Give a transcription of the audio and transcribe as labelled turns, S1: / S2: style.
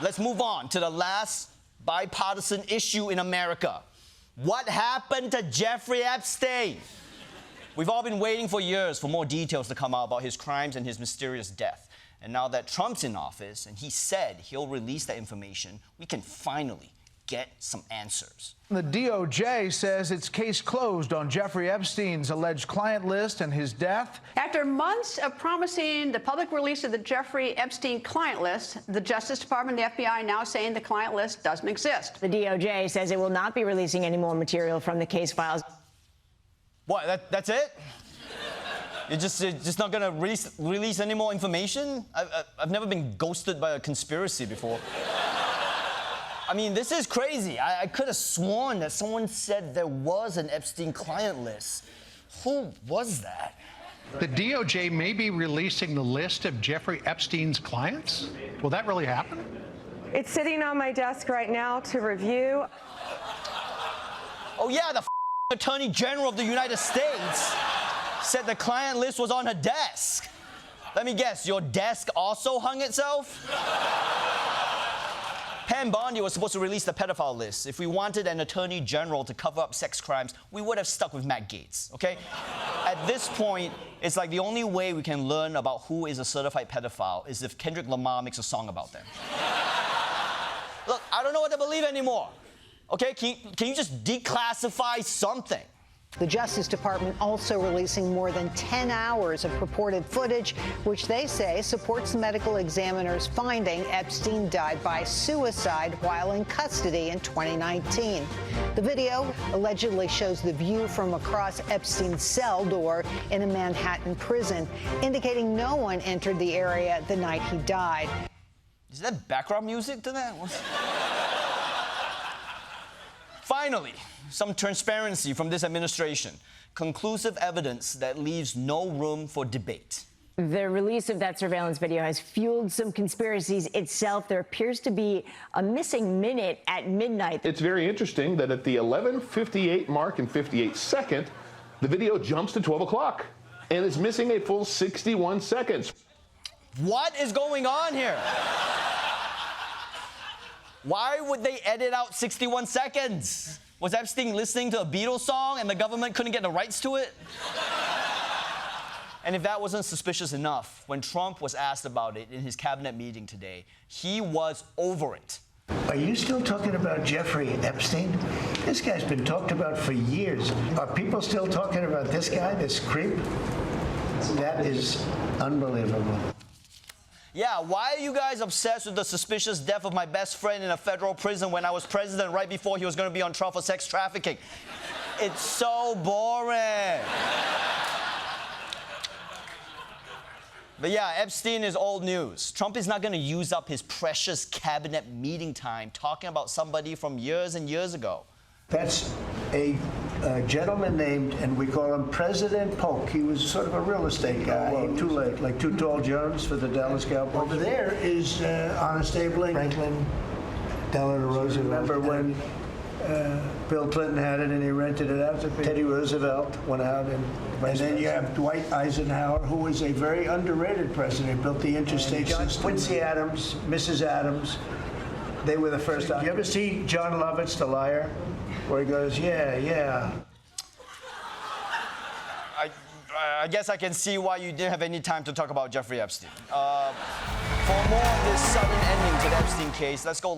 S1: Let's move on to the last bipartisan issue in America. What happened to Jeffrey Epstein? We've all been waiting for years for more details to come out about his crimes and his mysterious death. And now that Trump's in office and he said he'll release that information, we can finally get some answers.
S2: The DOJ says its case closed on Jeffrey Epstein's alleged client list and his death.
S3: After months of promising the public release of the Jeffrey Epstein client list, the Justice Department and the FBI now saying the client list doesn't exist.
S4: The DOJ says it will not be releasing any more material from the case files.
S1: What, that's it? You're just not gonna release any more information? I've never been ghosted by a conspiracy before. I mean, this is crazy. I could have sworn that someone said there was an Epstein client list. Who was that?
S5: The DOJ may be releasing the list of Jeffrey Epstein's clients? Will that really happen?
S6: It's sitting on my desk right now to review.
S1: Oh yeah, the Attorney General of the United States said the client list was on her desk. Let me guess, your desk also hung itself? Pam Bondi was supposed to release the pedophile list. If we wanted an attorney general to cover up sex crimes, we would have stuck with Matt Gaetz, okay? At this point, it's like the only way we can learn about who is a certified pedophile is if Kendrick Lamar makes a song about them. Look, I don't know what to believe anymore. Okay, can you just declassify something?
S7: The Justice Department also releasing more than 10 hours of purported footage, which they say supports the medical examiner's finding Epstein died by suicide while in custody in 2019. The video allegedly shows the view from across Epstein's cell door in a Manhattan prison, indicating no one entered the area the night he died.
S1: Is that background music to that? Finally, some transparency from this administration. Conclusive evidence that leaves no room for debate.
S4: The release of that surveillance video has fueled some conspiracies itself. There appears to be a missing minute at midnight.
S8: It's very interesting that at the 11:58 mark and 58 second, the video jumps to 12 o'clock and is missing a full 61 seconds.
S1: What is going on here? Why would they edit out 61 seconds? Was Epstein listening to a Beatles song and the government couldn't get the rights to it? And if that wasn't suspicious enough, when Trump was asked about it in his cabinet meeting today, he was over it.
S9: Are you still talking about Jeffrey Epstein? This guy's been talked about for years. Are people still talking about this guy, this creep? That is unbelievable.
S1: Yeah, why are you guys obsessed with the suspicious death of my best friend in a federal prison when I was president right before he was going to be on trial for sex trafficking? It's so boring. But yeah, Epstein is old news. Trump is not going to use up his precious cabinet meeting time talking about somebody from years and years ago.
S9: That's a gentleman named, and we call him President Polk. He was sort of a real estate guy. Too late, like Too Tall Jones for the Dallas Cowboys. Over there is Honest Abe Lincoln. Franklin Delano Roosevelt. Remember when Bill Clinton had it and he rented it out? Teddy Roosevelt went out and then you have Dwight Eisenhower, who was a very underrated president. He built the interstate system. Quincy Adams, Mrs. Adams. They were the first. Did you ever see John Lovitz, The Liar? Where he goes, yeah.
S1: I guess I can see why you didn't have any time to talk about Jeffrey Epstein. For more of this sudden ending to the Epstein case, let's go